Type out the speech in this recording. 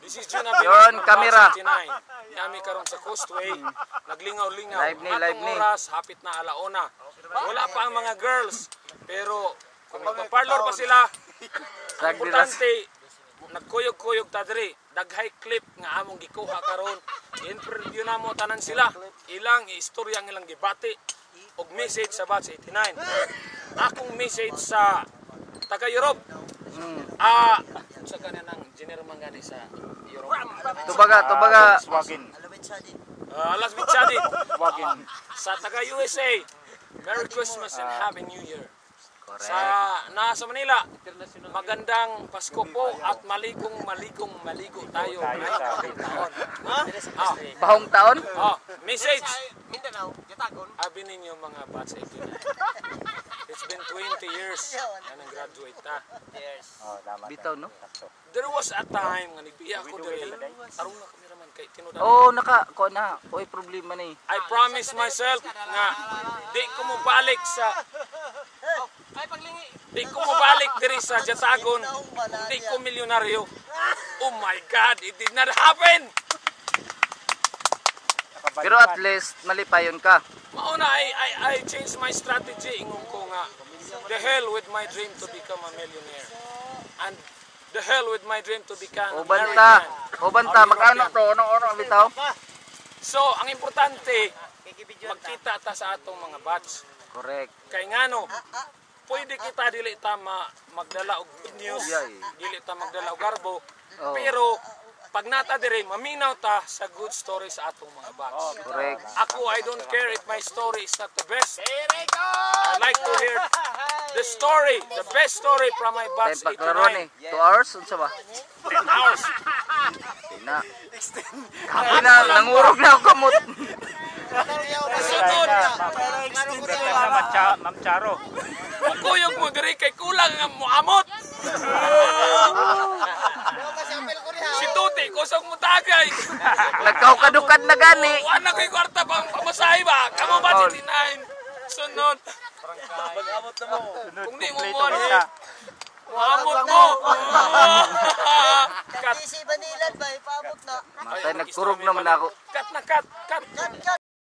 This is June Yon, kamera. Nami karon sa Coastway, naglingaw-lingaw. Live ni. Oras, hapit na alauna. Wala pa ang mga girls, pero kung magpa-parlor pa sila, importante, nagkuyog-kuyog ta diri. Daghay clip nga among gikuha karon. Interview na mo tanan sila. Ilang istorya ang ilang gibati og message sa Batch 89. Akong message sa taga Europe. Sa kanang engineer man gani sa Europe. Tubaga. Alas Bitchadit. Sa taga USA. Merry Christmas and Happy New Year. Nasa Manila, magandang Pasko po at maligo tayo. Bahong taon? Message. Abi ninyo mga Batch 89. It's been 20 years na nag-graduate ta. Bitaw, no? There was a time nga nagbiya ko diri. Tarong na kameraman kay tinudan. Ko na. Oy, problema na eh. I promise myself nga di ko mo balik sa diri sa Jatagon. Di ko milyonaryo. Oh my God, it did not happen. Pero at least malipayon ka. Mauna, I changed my strategy. Ingon ko nga, the hell with my dream to become a millionaire. And the hell with my dream to become Banta, magkano to? Ano bitaw? So, ang importante, magkita ta sa atong mga batch. Correct. Kay ngano, pwede kita dili ta magdala og good news, dili ta magdala og garbo, pero pag nata dire maminaw ta sa good story sa atong mga batch. Correct. Ako, I don't care if my story is not the best. I like to hear the story, the best story from my batch 89. 2 hours? Unsa ba? 10 hours. Kapina, nangurog na ako kamot. Sunod. Ma'am Charo. Kukuyog mo diri kay kulang nga moamot. Si Tuti, kusog mo tagay. Nagkaukadukad na gani. Wala ko'y kwarta pang pamasahe ba? Kamu ba 89? Sunod. Kung di mo mo moamot mo. Isi Banilan ba? Ipaabot na. Matay, nagkurog naman ako. Cut.